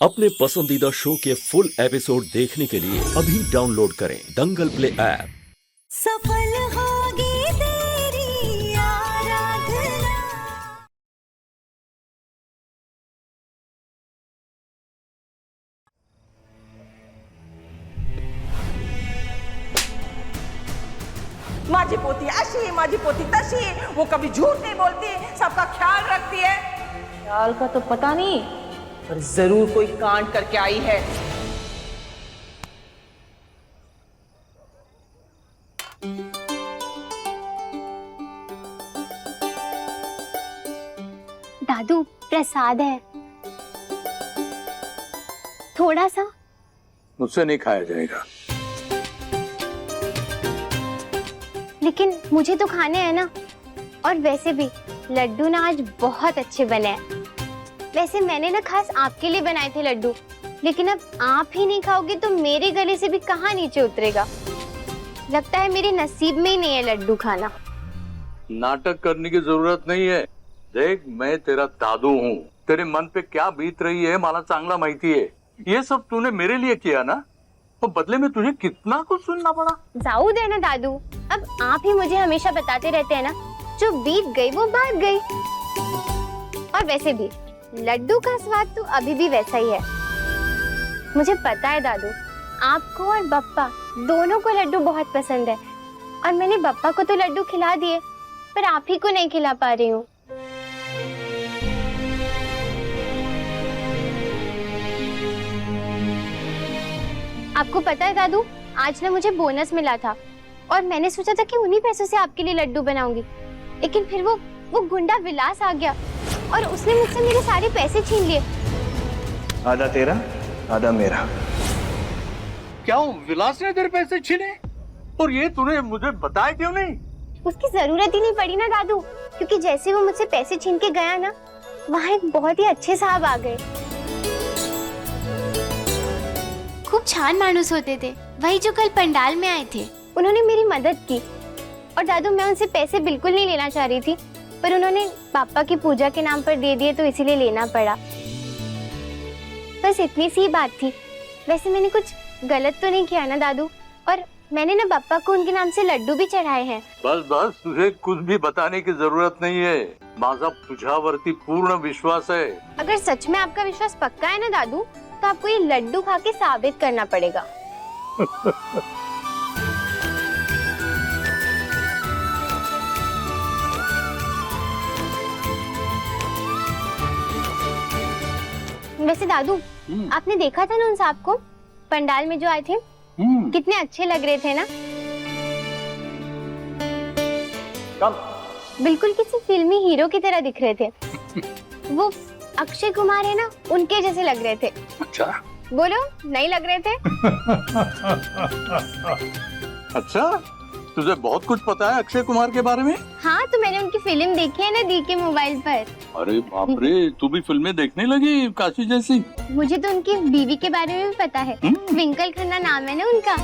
अपने पसंदीदा शो के फुल एपिसोड देखने के लिए अभी डाउनलोड करें दंगल प्ले ऐप। सफल होगी तेरी आराधना। माझी पोती अशी, माझी पोती तशी, वो कभी झूठ नहीं बोलती, सबका ख्याल रखती है। ख्याल का तो पता नहीं, पर जरूर कोई कांड करके आई है। दादू प्रसाद है, थोड़ा सा। मुझसे नहीं खाया जाएगा। लेकिन मुझे तो खाने हैं ना। और वैसे भी लड्डू ना आज बहुत अच्छे बने हैं। वैसे मैंने ना खास आपके लिए बनाए थे लड्डू, लेकिन अब आप ही नहीं खाओगे तो मेरे गले से भी कहाँ नीचे उतरेगा। लगता है मेरे नसीब में ही नहीं है लड्डू खाना। नाटक करने की जरूरत नहीं है। देख, मैं तेरा दादू हूँ। तेरे मन पे क्या बीत रही है मला चांगला माहिती है। ये सब तूने मेरे लिए किया ना, तो बदले में तुझे कितना कुछ सुनना पड़ा। जाऊ दे ना दादू, अब आप ही मुझे हमेशा बताते रहते हैं ना, जो बीत गई वो बात गई। और वैसे भी लड्डू का स्वाद तो अभी भी वैसा ही है। मुझे पता है दादू, आपको और बप्पा दोनों को लड्डू बहुत पसंद है। और मैंने बप्पा को तो लड्डू खिला दिए, पर आप ही को नहीं खिला पा रही हूँ। आपको पता है दादू, आज ना मुझे बोनस मिला था और मैंने सोचा था कि उन्हीं पैसों से आपके लिए लड्डू बनाऊंगी। लेकिन फिर वो गुंडा विलास आ गया और उसने मुझसे मेरे सारे पैसे छीन लिए। आधा तेरा आधा मेरा। क्या विलास ने तेरे पैसे छीने? और ये तूने मुझे बताया क्यों नहीं? उसकी जरूरत ही नहीं पड़ी ना दादू, क्योंकि जैसे वो मुझसे पैसे छीन के गया ना, वहाँ एक बहुत ही अच्छे साहब आ गए। खूब छान मानुस होते थे, वही जो कल पंडाल में आए थे। उन्होंने मेरी मदद की। और दादू, मैं उनसे पैसे बिल्कुल नहीं लेना चाह रही थी, पर उन्होंने पापा की पूजा के नाम पर दे दिए तो इसीलिए लेना पड़ा। बस इतनी सी बात थी। वैसे मैंने कुछ गलत तो नहीं किया ना दादू? और मैंने ना पापा को उनके नाम से लड्डू भी चढ़ाए हैं। बस बस, तुझे कुछ भी बताने की जरूरत नहीं है। माझा तुझ्यावरती पूर्ण विश्वास है। अगर सच में आपका विश्वास पक्का है ना दादू, तो आपको ये लड्डू खा के साबित करना पड़ेगा। वैसे दादू, आपने देखा था ना उन साहब को पंडाल में जो आए थे? कितने अच्छे लग रहे थे ना। बिल्कुल किसी फिल्मी हीरो की तरह दिख रहे थे। वो अक्षय कुमार है ना, उनके जैसे लग रहे थे। अच्छा? बोलो, नहीं लग रहे थे? अच्छा, तुझे बहुत कुछ पता है अक्षय कुमार के बारे में? हाँ, तो मैंने उनकी फिल्म देखी है ना, दी के मोबाइल पर। अरे बाप रे, तू भी फिल्में देखने लगी काशी जैसी। मुझे तो उनकी बीवी के बारे में भी पता है। ट्विंकल खन्ना नाम है ना उनका।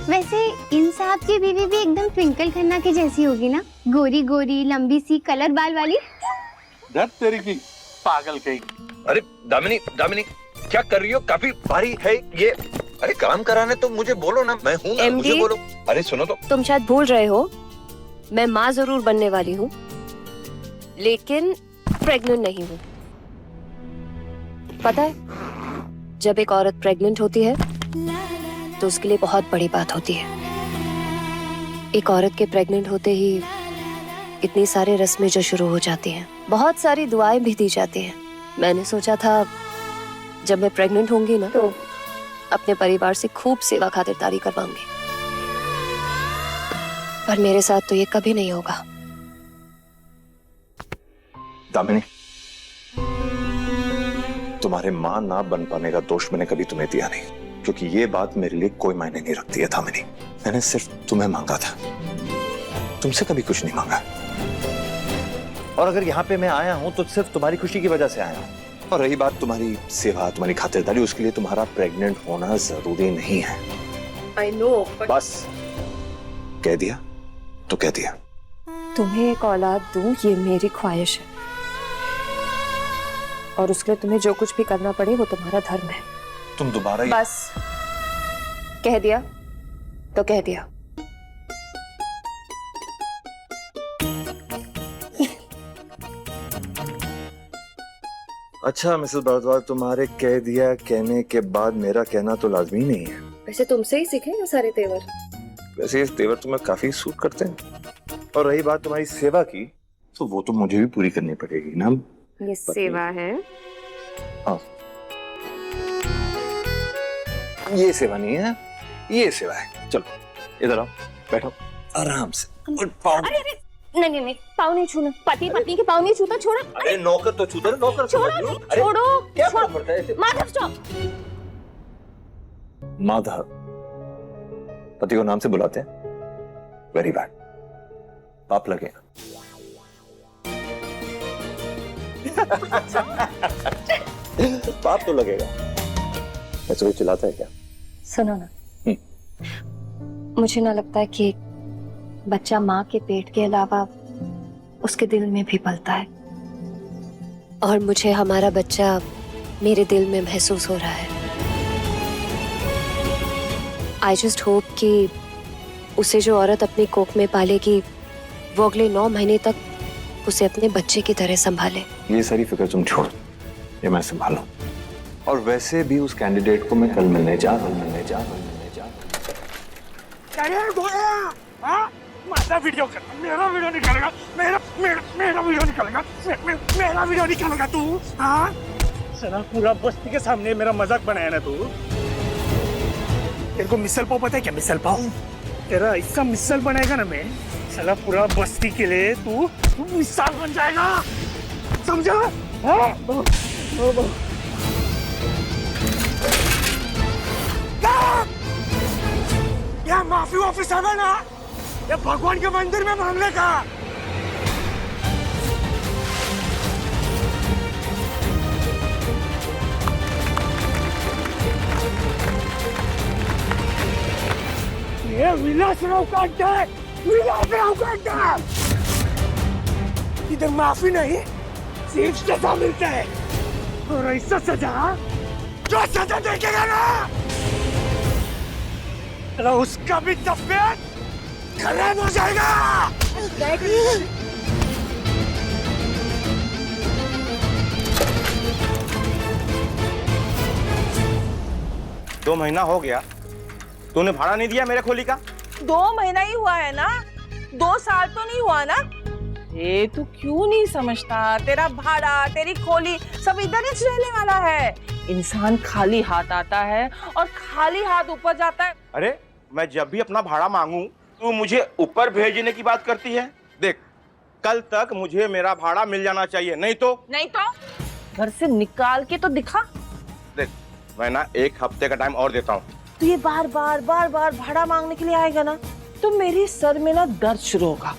वैसे इन साहब की बीवी भी एकदम ट्विंकल खन्ना की जैसी होगी ना, गोरी गोरी लंबी सी कलर बाल वाली। धत तेरी की पागल कहीं। अरे दामिनी, दामिनी क्या कर रही हो? काफी भारी है ये। अरे काम कराने तो मुझे बोलो ना, मैं हूँ ना, मुझे बोलो। अरे सुनो तो। तुम शायद भूल रहे हो, मैं माँ जरूर बनने वाली हूँ, लेकिन प्रेग्नेंट नहीं हूँ। पता है, जब एक औरत प्रेग्नेंट होती है तो उसके लिए बहुत बड़ी बात होती है। एक औरत के प्रेग्नेंट होते ही इतनी सारी रस्में जो शुरू हो जाती हैं, बहुत सारी दुआएं भी दी जाती हैं। मैंने सोचा था जब मैं प्रेग्नेंट होंगी ना, तो अपने परिवार से खूब सेवा खातिरदारी करवाऊंगी, पर मेरे साथ तो ये कभी नहीं होगा। दामिनी, तुम्हारे माँ ना बन पाने का दोष मैंने कभी तुम्हें दिया नहीं, क्योंकि ये बात मेरे लिए कोई मायने नहीं रखती है दामिनी। मैंने सिर्फ तुम्हें मांगा था, तुमसे कभी कुछ नहीं मांगा। और अगर यहाँ पे मैं आया हूँ तो सिर्फ तुम्हारी खुशी की वजह से आया हूँ। और रही बात तुम्हारी सेवा, तुम्हारी खातिरदारी, उसके लिए तुम्हारा प्रेग्नेंट होना जरूरी नहीं है। I know, but... बस कह दिया तो कह दिया। तुम्हें एक औलाद दूं, ये मेरी ख्वाहिश है। और उसके लिए तुम्हें जो कुछ भी करना पड़े वो तुम्हारा धर्म है। तुम दोबारा बस कह दिया तो कह दिया। अच्छा मिसेस भारद्वाज, तुम्हारे कह दिया कहने के बाद मेरा कहना तो लाजमी नहीं है। वैसे तुमसे ही सीखे ये सारे तेवर। वैसे ये तेवर तुम्हें काफी सूट करते हैं। और रही बात तुम्हारी सेवा की, तो वो तो मुझे भी पूरी करनी पड़ेगी ना। ये सेवा है। हाँ, ये सेवा नहीं है, ये सेवा है। चलो इधर आओ, बैठो आराम से। और पाँव नहीं नहीं नहीं, पाँव नहीं छूना। पति पत्नी के पाँव नहीं छूता। छोड़ो। अरे नौकर तो छूता है, नौकर छोड़ो छोड़ो। क्या फर्क पड़ता है? माधव स्टॉप। माधव पति को नाम से बुलाते हैं? वेरी बैड, पाप लगेगा। पाप तो लगेगा। ऐसे कोई चिल्लाता है क्या? सुनो ना, मुझे ना लगता है कि बच्चा माँ के पेट के अलावा उसके दिल में भी पलता है। और मुझे हमारा बच्चा मेरे दिल में महसूस हो रहा है। आई जस्ट होप कि उसे जो औरत अपनी कोख में पालेगी वो अगले 9 महीने तक उसे अपने बच्चे की तरह संभाले। ये सारी फिक्र तुम छोड़, ये मैं संभालूं। और वैसे भी उस कैंडिडेट को मैं कल मिलने जा रहा हूं। मेरा वीडियो कर, मेरा वीडियो निकालेगा, मेरा वीडियो निकालेगा, मेरा वीडियो निकालेगा तू? हाँ, साला पूरा बस्ती के सामने मेरा मजाक बनाया ना तू। तेरे को मिसल पाव पता है क्या? मिसल पाव तेरा इसका मिसल बनाएगा ना मैं, साला पूरा बस्ती के लिए तू मिसाल बन जाएगा, समझा? क्या माफी ऑफिस है ना, ये भगवान के मंदिर में मांगने का। ये विलासराव का अड्डा है, विलासराव का अड्डा। इधर माफी नहीं, सिर्फ सजा मिलता है। और ऐसा सजा जो सजा देखेगा ना, तो उसका भी तबीयत खराब हो जाएगा। दो महीना हो गया, तूने भाड़ा नहीं दिया मेरे खोली का। 2 महीना ही हुआ है ना, 2 साल तो नहीं हुआ ना। ये तू क्यों नहीं समझता? तेरा भाड़ा, तेरी खोली सब इधर ही रहने वाला है। इंसान खाली हाथ आता है और खाली हाथ ऊपर जाता है। अरे मैं जब भी अपना भाड़ा मांगू तू मुझे ऊपर भेजने की बात करती है। देख, कल तक मुझे मेरा भाड़ा मिल जाना चाहिए, नहीं तो घर से निकाल के तो दिखा। देख, मैं ना 1 हफ्ते का टाइम और देता हूँ। तो ये बार बार भाड़ा मांगने के लिए आएगा ना, तो मेरे सर में ना दर्द शुरू होगा।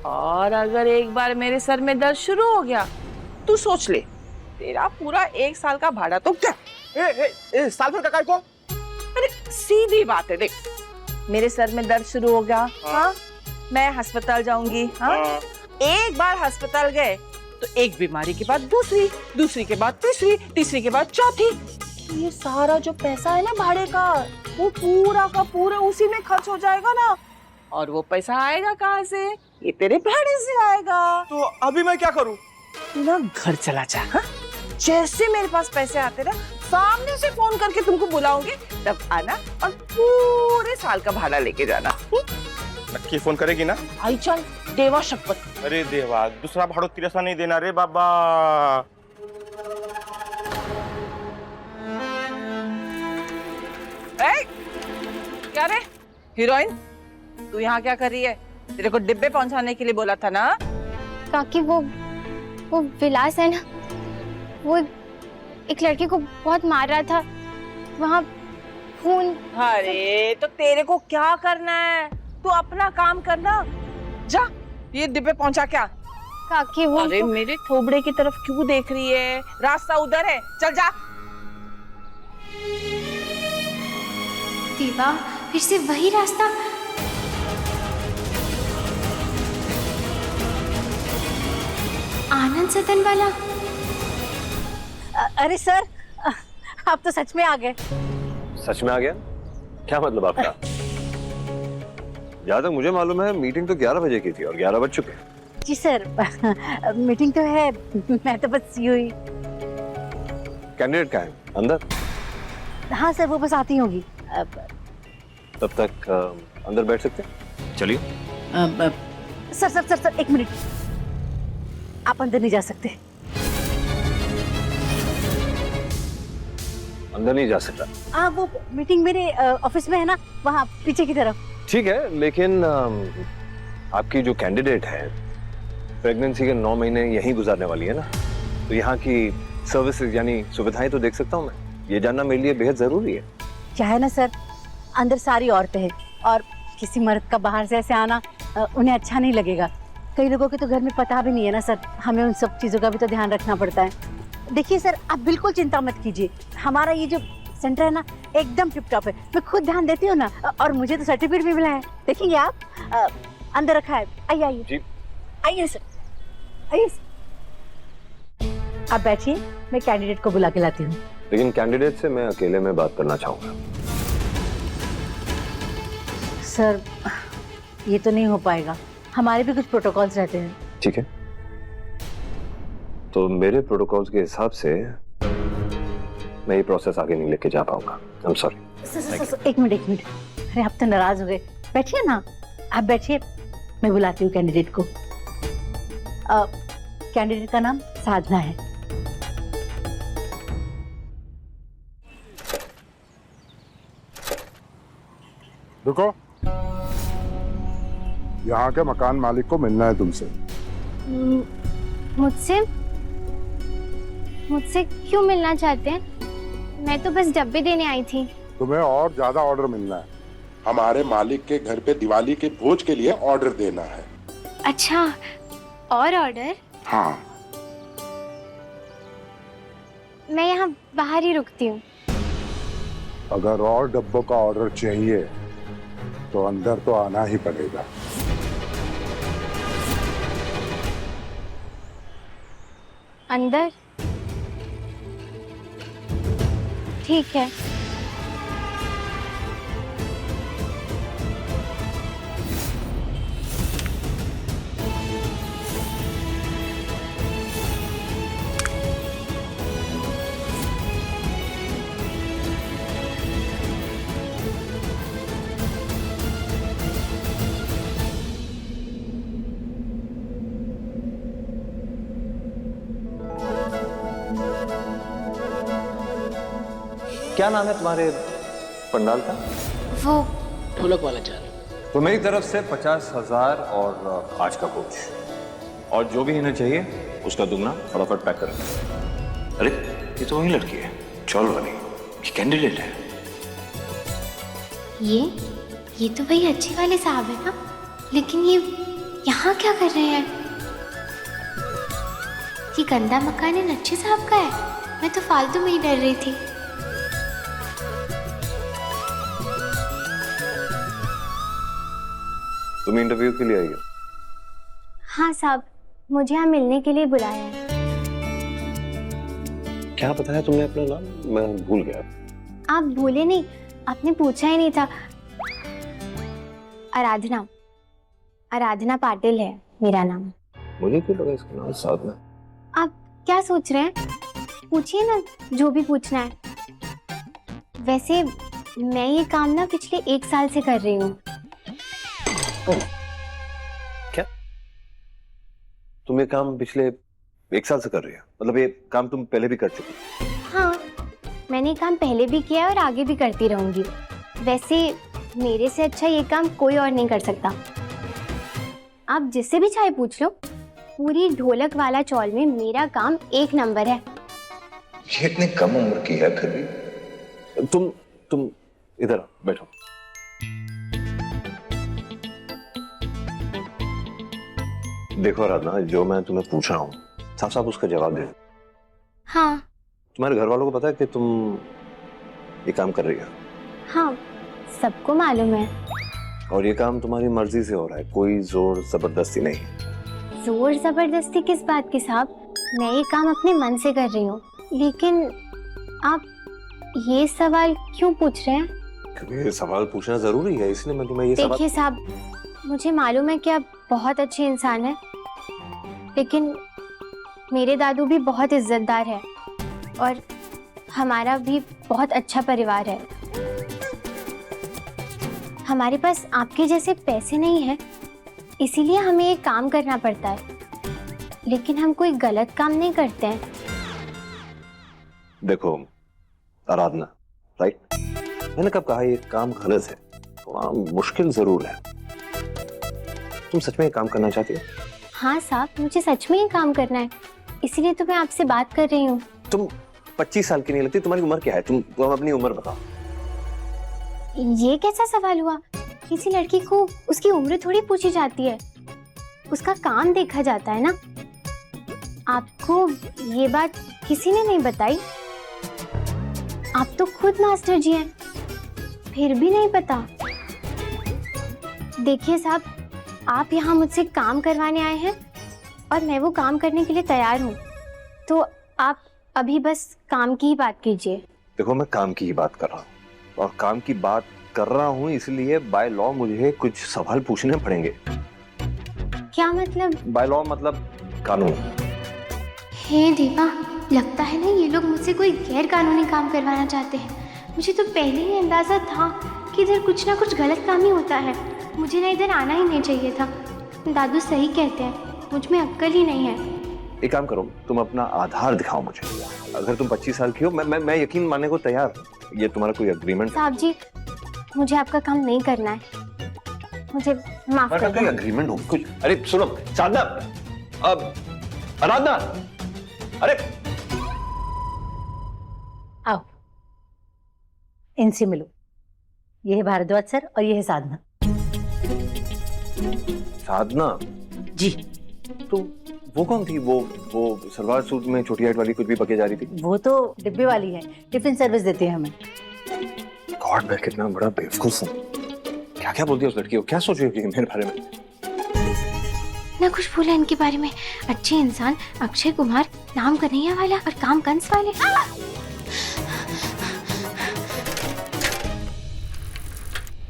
और अगर एक बार मेरे सर में दर्द शुरू हो गया, तू सोच ले, तेरा पूरा 1 साल का भाड़ा तो क्या? साल भर का काय को? अरे सीधी बात है, देख, मेरे सर में दर्द शुरू हो गया, हाँ, मैं अस्पताल जाऊंगी, हाँ, एक बार अस्पताल गए तो एक बीमारी के बाद दूसरी, दूसरी के बाद तीसरी, तीसरी के बाद चौथी। तो ये सारा जो पैसा है ना भाड़े का, वो पूरा का पूरा उसी में खर्च हो जाएगा ना। और वो पैसा आएगा कहाँ से? ये तेरे भाड़े से आएगा। तो अभी मैं क्या करूँ? तू ना घर चला जा, हाँ? जैसे मेरे पास पैसे आते ना, सामने से फोन करके तुमको बुलाओगे, तब आना और पूरे साल का भाड़ा लेके जाना। नक्की फोन करेगी ना? आई चल, देवा शपथ। अरे देवा, दूसरा भाड़ो तिरसा नहीं देना रे बाबा। क्या रे हीरोइन, तू यहाँ क्या कर रही है? तेरे को डिब्बे पहुंचाने के लिए बोला था ना। काकी वो विलास है ना, वो एक लड़के को बहुत मार रहा था, वहाँ खून। अरे तो तेरे को क्या करना है? तू अपना काम करना, जा ये डिब्बे पहुंचा क्या। काकी वो अरे मेरे थोबड़े की तरफ क्यों देख रही है? रास्ता उधर है, चल जा। देवा, फिर से वही रास्ता। आनंद सदन वाला। अरे सर, आप तो सच में आ गए। सच में आ गया? क्या मतलब आपका? जहां तक मुझे मालूम है मीटिंग तो 11 बजे की थी और 11 बज चुके हैं। जी सर, मीटिंग तो है, मैं तो बस यूं ही। कैंडिडेट कहाँ है? अंदर? हाँ सर, वो बस आती होगी। तब तक अंदर बैठ सकते हैं? चलिए। सर सर सर सर, एक मिनट, आप अंदर नहीं जा सकते। अंदर नहीं जा सकता? हाँ, वो मीटिंग मेरे ऑफिस में है ना, वहाँ पीछे की तरफ। ठीक है, लेकिन आपकी जो कैंडिडेट है प्रेगनेंसी के 9 महीने यहीं गुजारने वाली है ना, तो यहाँ की सर्विसेज यानी सुविधाएं तो देख सकता हूँ मैं। ये जानना मेरे लिए बेहद जरूरी है। क्या है ना सर, अंदर सारी औरतें हैं और किसी मर्द का बाहर से ऐसे आना उन्हें अच्छा नहीं लगेगा। कई लोगों के तो घर में पता भी नहीं है ना सर, हमें उन सब चीज़ों का भी तो ध्यान रखना पड़ता है। देखिए सर, आप बिल्कुल चिंता मत कीजिए, हमारा ये जो सेंटर है ना एकदम टिप टॉप है। मैं खुद ध्यान देती हूँ ना, और मुझे तो सर्टिफिकेट भी मिला है। देखेंगे आप, अंदर रखा है। आइए आइए जी। आइए सर, आइए। आप बैठिए, मैं कैंडिडेट को बुला के लाती हूँ। लेकिन कैंडिडेट से मैं अकेले में बात करना चाहूंगा। सर, ये तो नहीं हो पाएगा, हमारे भी कुछ प्रोटोकॉल्स रहते हैं। ठीक है, तो मेरे प्रोटोकॉल्स के हिसाब से मैं ये प्रोसेस आगे नहीं लेके जा पाऊंगा। I am sorry. एक मिनट एक मिनट, अरे आप तो नाराज हो गए। बैठिए ना, आप बैठिए, मैं बुलाती हूँ कैंडिडेट को। कैंडिडेट का नाम साधना है। रुको, यहाँ के मकान मालिक को मिलना है तुमसे। मुझसे मुझसे क्यों मिलना चाहते हैं? मैं तो बस डब्बे देने आई थी। तुम्हें और ज्यादा ऑर्डर मिलना है। हमारे मालिक के घर पे दिवाली के भोज के लिए ऑर्डर देना है। अच्छा, और ऑर्डर? हाँ। मैं यहाँ बाहर ही रुकती हूँ। अगर और डब्बों का ऑर्डर चाहिए तो अंदर तो आना ही पड़ेगा। अंदर? ठीक है। क्या नाम है तुम्हारे पंडाल का? वो ढोलक वाला चाल। तो मेरी तरफ से 50,000 और आज का कुछ, और जो भी इन्हें चाहिए उसका दुगना फटाफट पैक करें। अरे ये तो वही लड़की है, चौल वाली, ये कैंडिडेट है। ये तो वही अच्छे वाले साहब है ना, लेकिन ये यहाँ क्या कर रहे हैं? ये गंदा मकान इन अच्छे साहब का है। मैं तो फालतू में ही डर रही थी। तुम इंटरव्यू के लिए आई हो? हाँ साहब, मुझे यहाँ मिलने के लिए बुलाया है। क्या बताया तुमने अपना नाम? मैं भूल गया। आप भूले नहीं, आपने पूछा ही नहीं था। आराधना, आराधना पाटिल है मेरा नाम। मुझे क्यों लगा इसका नाम साधना? आप क्या सोच रहे हैं? पूछिए ना जो भी पूछना है। वैसे मैं ये काम ना पिछले 1 साल से कर रही हूँ। क्या? तुम ये काम पिछले 1 साल से कर रही हो? मतलब ये काम तुम पहले भी कर चुकी? हाँ, मैंने ये काम पहले भी किया है और आगे भी करती रहूंगी। वैसे मेरे से अच्छा ये काम कोई और नहीं कर सकता। आप जिससे भी चाहे पूछ लो, पूरी ढोलक वाला चौल में मेरा काम 1 नंबर है। ये इतनी कम उम्र की है फिर भी। तुम इधर आओ, बैठो। देखो आराधना, जो मैं तुम्हें पूछ रहा हूँ साफ साफ उसका जवाब दे। हाँ। तुम्हारे घर वालों को पता है कि तुम ये काम कर रही हो? हाँ, सबको मालूम है। और ये काम तुम्हारी मर्जी से हो रहा है, कोई जोर जबरदस्ती नहीं? जोर जबरदस्ती किस बात की साहब? मैं ये काम अपने मन से कर रही हूँ। लेकिन आप ये सवाल क्यों पूछ रहे हैं? क्योंकि ये सवाल पूछना जरूरी है, इसलिए मैं तुम्हें ये सवाल। देखिए साहब, मुझे मालूम है कि आप बहुत अच्छे इंसान हैं, लेकिन मेरे दादू भी बहुत इज्जतदार है और हमारा भी बहुत अच्छा परिवार है। हमारे पास आपके जैसे पैसे नहीं है, इसीलिए हमें ये काम करना पड़ता है, लेकिन हम कोई गलत काम नहीं करते हैं। देखो आराधना, राइट, मैंने कब कहा ये काम गलत है? थोड़ा मुश्किल जरूर है। तुम सच में ये काम करना चाहती हो? हाँ साहब, मुझे सच में ये काम करना है, इसीलिए तो मैं आपसे बात कर रही हूँ। तुम 25 साल की नहीं लगती, तुम्हारी उम्र क्या है? तुम अपनी उम्र बताओ। ये कैसा सवाल हुआ? किसी लड़की को उसकी उम्र थोड़ी पूछी जाती है, उसका काम देखा जाता है ना। आपको ये बात किसी ने नहीं बताई? आप तो खुद मास्टर जी हैं, फिर भी नहीं पता? देखिए साहब, आप यहाँ मुझसे काम करवाने आए हैं और मैं वो काम करने के लिए तैयार हूँ, तो आप अभी बस काम की ही बात कीजिए। देखो मैं काम की ही बात कर रहा हूँ, और काम की बात कर रहा हूँ इसलिए बाय लॉ मुझे कुछ सवाल पूछने पड़ेंगे। क्या मतलब? बाय लॉ मतलब कानून। हे देवा, लगता है ना ये लोग मुझसे कोई गैर कानूनी काम करवाना चाहते हैं। मुझे तो पहले ही अंदाजा था कि इधर कुछ ना कुछ गलत काम ही होता है। मुझे ना इधर आना ही नहीं चाहिए था। दादू सही कहते हैं, मुझ में अक्ल ही नहीं है। एक काम करो, तुम अपना आधार दिखाओ मुझे। अगर तुम 25 साल की हो, मैं यकीन मानने को तैयार हूँ। ये तुम्हारा कोई एग्रीमेंट? साहब जी, मुझे आपका काम नहीं करना है, मुझे माफ कर दो। एग्रीमेंट हो कुछ? अरे सुनो साधना, अब आराधना, अरे आओ, इनसे मिलो। ये है भारद्वाज सर और ये है साधना। साधना जी। तो वो कौन थी? वो सलवार सूट में छोटी हाइट वाली कुछ भी पके जा रही थी? वो तो डिब्बे वाली है, टिफिन सर्विस देती है हमें। गॉड, मैं कितना बड़ा बेवकूफ हूँ। क्या क्या बोलती है उस लड़की को? क्या सोच रही होगी मेरे बारे में? ना कुछ बोला इनके बारे में। अच्छे इंसान, अक्षय कुमार, नाम कन्हैया वाला और काम कंस वाले।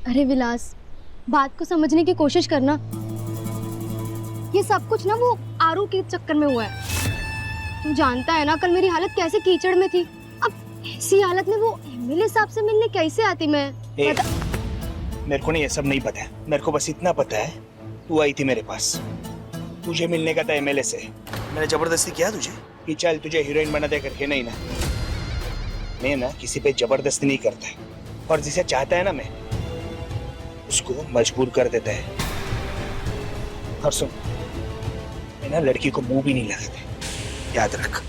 अरे विलास, बात को समझने की कोशिश करना। ये सब कुछ ना वो आरू के चक्कर में हुआ है। तू जानता है ना कल मेरी हालत कैसे कीचड़ में थी। अब ऐसी हालत में वो एमएलए साहब से मिलने कैसे आती मैं? मेरे को नहीं ये सब नहीं पता है। मेरे को बस इतना पता है, तू आई थी मेरे पास, तुझे मिलने का था एमएलए से। मैंने जबरदस्ती किया तुझे कि चल तुझे हीरोइन बना दे करके? नहीं ना, मैं ना किसी पे जबरदस्ती नहीं करता है, और जिसे चाहता है ना मैं उसको मजबूर कर देता है। और सुन, मैं ना लड़की को मुंह भी नहीं लगाता, याद रख।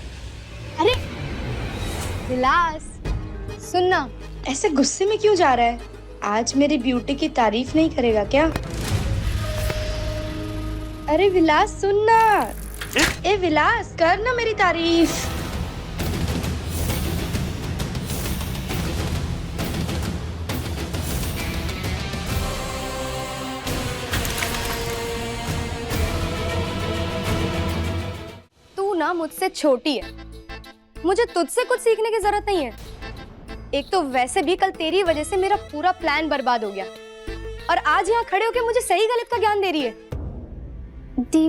अरे विलास, सुनना। ऐसे गुस्से में क्यों जा रहा है? आज मेरी ब्यूटी की तारीफ नहीं करेगा क्या? अरे विलास सुनना। ए विलास, कर ना मेरी तारीफ। तू ना मुझसे छोटी है, मुझे तुझसे कुछ सीखने की जरूरत नहीं है। एक तो वैसे भी कल तेरी वजह से मेरा पूरा प्लान बर्बाद हो गया, और आज यहाँ खड़े होकर मुझे सही गलत का ज्ञान दे रही है। दी,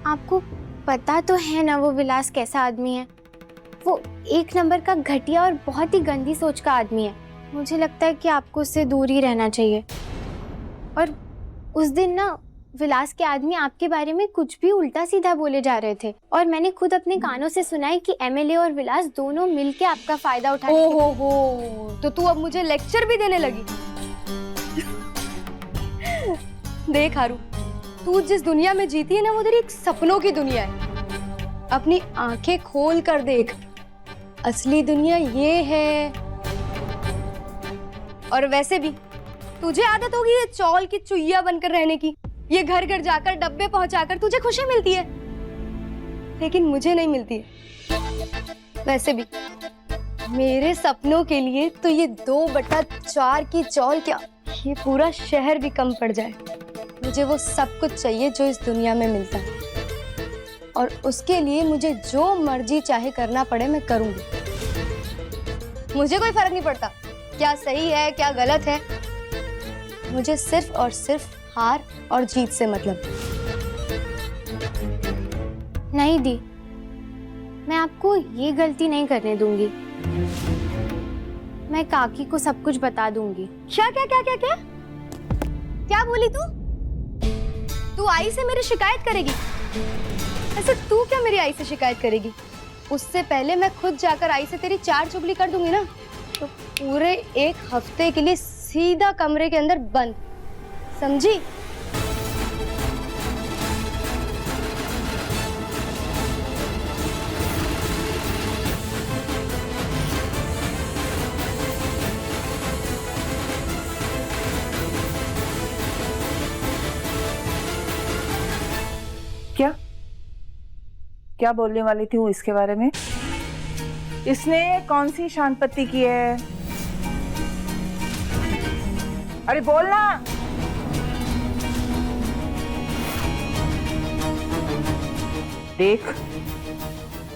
आपको पता तो है ना वो विलास कैसा आदमी है? वो एक नंबर का घटिया और बहुत ही गंदी सोच का आदमी है। मुझे लगता है कि आपको उससे दूर ही रहना चाहिए। और उस दिन ना विलास के आदमी आपके बारे में कुछ भी उल्टा सीधा बोले जा रहे थे, और मैंने खुद अपने कानों से सुना है कि एमएलए और विलास दोनों मिलके आपका फायदा उठाते हैं। ओहो, तो तू अब मुझे लेक्चर भी देने लगी? देख हारू, तू जिस दुनिया में जीती है ना, वो तेरी एक सपनों की दुनिया है। अपनी आंखें खोल कर देख, असली दुनिया ये है। और वैसे भी तुझे आदत होगी ये चौल की चुईया बनकर रहने की। ये घर घर जाकर डब्बे पहुंचाकर तुझे खुशी मिलती है, लेकिन मुझे नहीं मिलती है। वैसे भी मेरे सपनों के लिए तो ये 2/4 की चौल क्या, ये पूरा शहर भी कम पड़ जाए। मुझे वो सब कुछ चाहिए जो इस दुनिया में मिलता है। और उसके लिए मुझे जो मर्जी चाहे करना पड़े मैं करूंगी। मुझे कोई फर्क नहीं पड़ता क्या सही है क्या गलत है, मुझे सिर्फ और सिर्फ हार और जीत से मतलब। नहीं दी, मैं आपको ये गलती नहीं करने दूंगी। मैं काकी को सब कुछ बता दूंगी। क्या क्या क्या क्या क्या क्या बोली तू? तू आई से मेरी शिकायत करेगी? ऐसे तू क्या मेरी आई से शिकायत करेगी? उससे पहले मैं खुद जाकर आई से तेरी 4 चुगली कर दूंगी ना, तो पूरे 1 हफ्ते के लिए सीधा कमरे के अंदर बंद, समझी? क्या क्या बोलने वाली थी वो इसके बारे में? इसने कौन सी शांतपत्ति की है? अरे बोलना। देख,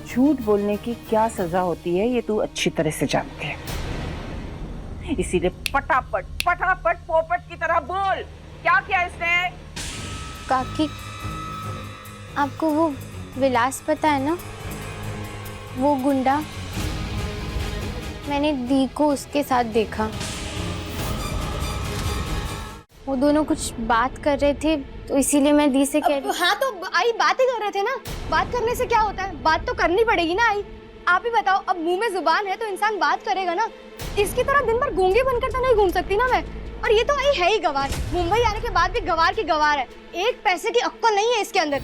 झूठ बोलने की क्या सजा होती है ये तू अच्छी तरह से जानती है, इसीलिए फटाफट फटाफट पोपट की तरह बोल, क्या किया इसने? काकी, आपको वो विलास पता है ना, वो गुंडा? मैंने दी को उसके साथ देखा। वो दोनों कुछ बात कर रहे थे तो इसीलिए मैं दी से कह रही। हाँ तो आई बात ही कर रहे थे ना, बात करने से क्या होता है, बात तो करनी पड़ेगी ना आई। आप ही बताओ, अब मुंह में जुबान है तो इंसान बात करेगा ना। इसकी तरह दिन भर गूंगी बनकर तो नहीं घूम सकती ना मैं। और ये तो आई है ही गवार, मुंबई आने के बाद भी गवार की गवार है, 1 पैसे की अक्कल नहीं है इसके अंदर।